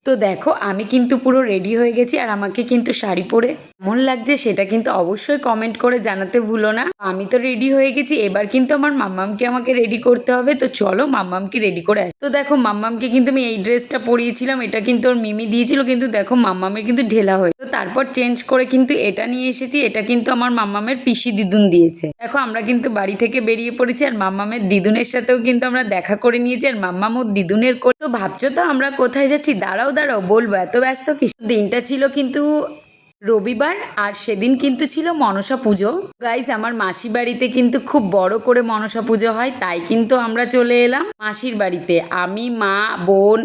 তো দেখো আমি কিন্তু পুরো রেডি হয়ে গেছি আর আমাকে কিন্তু শাড়ি পরে কেমন লাগছে সেটা কিন্তু অবশ্যই কমেন্ট করে জানাতে ভুলো না। আমি তো রেডি হয়ে গেছি, এবার কিন্তু আমার মাম্মামকে আমাকে রেডি করতে হবে। তো চলো মাম্মামকে রেডি করে আসি। তো দেখো মাম্মামকে কিন্তু আমি এই ড্রেসটা পরিয়েছিলাম, এটা কিন্তু ওর মিমি দিয়েছিল, কিন্তু দেখো মাম্মামের কিন্তু ঢেলা হয়ে, তো তারপর চেঞ্জ করে কিন্তু এটা নিয়ে এসেছি। এটা কিন্তু আমার মাম্মামের পিসি দিদুন দিয়েছে। দেখো আমরা কিন্তু বাড়ি থেকে বেরিয়ে পড়েছি আর মাম্মামের দিদুনের সাথেও কিন্তু আমরা দেখা করে নিয়েছি আর মাম্মাম ও দিদুনের করে। তো ভাবছো তো আমরা কোথায় যাচ্ছি? দাঁড়াও দাঁড়াও বলবো, এত ব্যস্ত কি। দিনটা ছিল কিন্তু রবিবার আর সেদিন কিন্তু ছিল মনসা পুজো। গাইজ আমার মাসি বাড়িতে কিন্তু খুব বড় করে মনসা পুজো হয়, তাই কিন্তু আমরা চলে এলাম মাসির বাড়িতে। আমি, মা, বোন,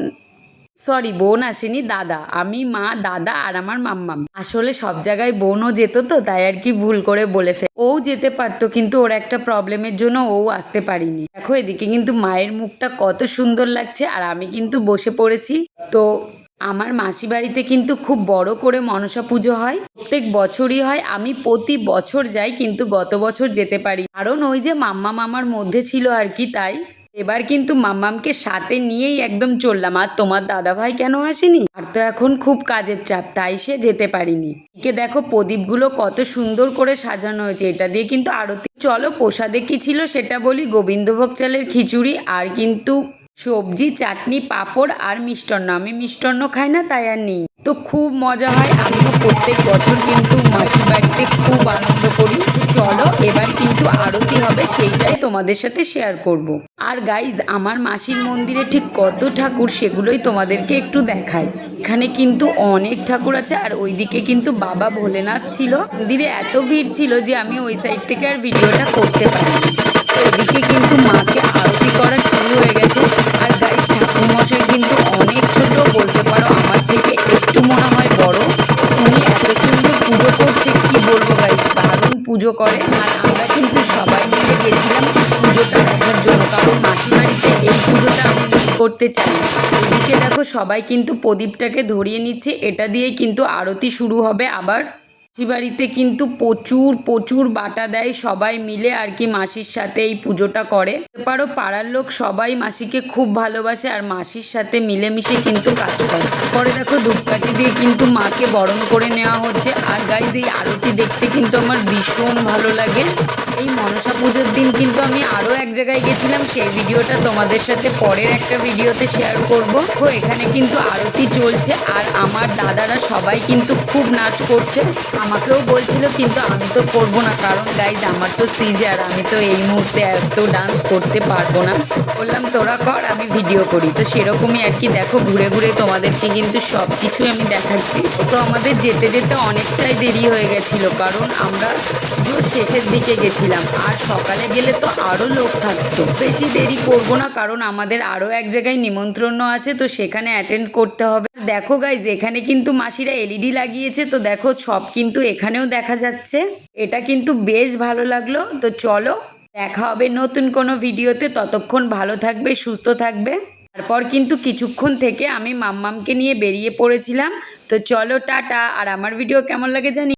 সরি বোন আসেনি, দাদা, আমি, মা, দাদা আর আমার মাম্মাম। আসলে সব জায়গায় বোনও যেত, তো তাই আর কি ভুল করে বলে ফেলে। ও যেতে পারতো কিন্তু ওর একটা প্রবলেমের জন্য ও আসতে পারিনি। দেখো এদিকে কিন্তু মায়ের মুখটা কত সুন্দর লাগছে আর আমি কিন্তু বসে পড়েছি। তো আমার মাসি বাড়িতে কিন্তু খুব বড় করে মনসা পুজো হয়, প্রত্যেক বছরই হয়। আমি প্রতি বছর যাই কিন্তু গত বছর যেতে পারি, কারণ ওই যে মাম্মা মামার মধ্যে ছিল আর কি, তাই এবার কিন্তু মাম্মামকে সাথে নিয়েই একদম চললাম। আর তোমার দাদা ভাই কেন আসেনি? আর তো এখন খুব কাজের চাপ, তাই সে যেতে পারিনি। একে দেখো প্রদীপগুলো কত সুন্দর করে সাজানো হয়েছে, এটা দিয়ে কিন্তু আরতি। চলো প্রসাদে কি ছিল সেটা বলি। গোবিন্দভোগ চালের খিচুড়ি আর কিন্তু সবজি, চাটনি, পাঁপড় আর মিষ্টান্ন। আমি মিষ্টান্ন খাই না তাই আর নেই। তো খুব মজা হয়, আমিও প্রত্যেক বছর কিন্তু মাসির বাড়িতে খুব আনন্দ করি। চলো এবার কিন্তু আরতি হবে, সেইটাই তোমাদের সাথে শেয়ার করব। আর গাইজ আমার মাসির মন্দিরে ঠিক কত ঠাকুর সেগুলোই তোমাদেরকে একটু দেখাই। এখানে কিন্তু অনেক ঠাকুর আছে আর ওইদিকে কিন্তু বাবা ভোলেনাথ ছিল। মন্দিরে এত ভিড় ছিল যে আমি ওই সাইড থেকে আর ভিডিওটা করতে পারিনি। তো এদিকে কিন্তু মাকে আরতি করা শুরু হয়ে গেছে। আর গাইজ ঠাকুরমশাই কিন্তু অনেক ছোট, বলতে পারো আমার থেকে একটু মনে হয় বড়। উনি এত সুন্দর পুজো করছে কি বলবো গাইজ, দারুণ পুজো করে। আর আমরা কিন্তু সবাই মিলে গেছিলাম পুজোটা দেখার জন্য, কারণ মাসি বাড়িতে এই পুজোটা আমি মিস করতে চাই না। এদিকে দেখো সবাই কিন্তু প্রদীপটাকে ধরিয়ে নিচ্ছে, এটা দিয়েই কিন্তু আরতি শুরু হবে। আবার মাসি বাড়িতে কিন্তু প্রচুর প্রচুর বাটা দেয় সবাই মিলে আর কি, মাসির সাথে এই পুজোটা করে। পারো পাড়ার লোক সবাই মাসিকে খুব ভালোবাসে আর মাসির সাথে মিলেমিশে কিন্তু কাজ করে। পরে দেখো ধূপকাঠি দিয়ে কিন্তু মাকে বরণ করে নেওয়া হচ্ছে। আর গাইজ এই আরতি দেখতে কিন্তু আমার ভীষণ ভালো লাগে। এই মনসা পুজোর দিন কিন্তু আমি আরও এক জায়গায় গেছিলাম, সেই ভিডিওটা তোমাদের সাথে পরের একটা ভিডিওতে শেয়ার করব। তো এখানে কিন্তু আরতি চলছে আর আমার দাদারা সবাই কিন্তু খুব নাচ করছে। আমাকেও বলছিল কিন্তু আমি তো করবো না, কারণ গাইজ আমার তো সিজার, আমি তো এই মুহূর্তে এত ডান্স করতে পারবো না। বললাম তোরা কর, আমি ভিডিও করি। তো সেরকমই আর কি, দেখো ঘুরে ঘুরে তোমাদেরকে কিন্তু সব কিছুই আমি দেখাচ্ছি। তো আমাদের যেতে যেতে অনেকটাই দেরি হয়ে গেছিল, কারণ আমরা জোর শেষের দিকে গেছিলাম আর সকালে গেলে তো আরও লোক থাকতো। বেশি দেরি করবো না, কারণ আমাদের আরও এক জায়গায় নিমন্ত্রণ আছে, তো সেখানে অ্যাটেন্ড করতে হবে। দেখো গাইজ এখানে কিন্তু মাসিরা এলইডি লাগিয়েছে, তো দেখো সব কিন্তু এখানেও দেখা যাচ্ছে। এটা কিন্তু বেশ ভালো লাগলো। তো চলো দেখা হবে নতুন কোনো ভিডিওতে, ততক্ষণ ভালো থাকবে, সুস্থ থাকবে। তারপর কিন্তু কিছুক্ষণ থেকে আমি মাম্মামকে নিয়ে বেরিয়ে পড়েছিলাম। তো চলো টাটা। আর আমার ভিডিও কেমন লাগে জানি।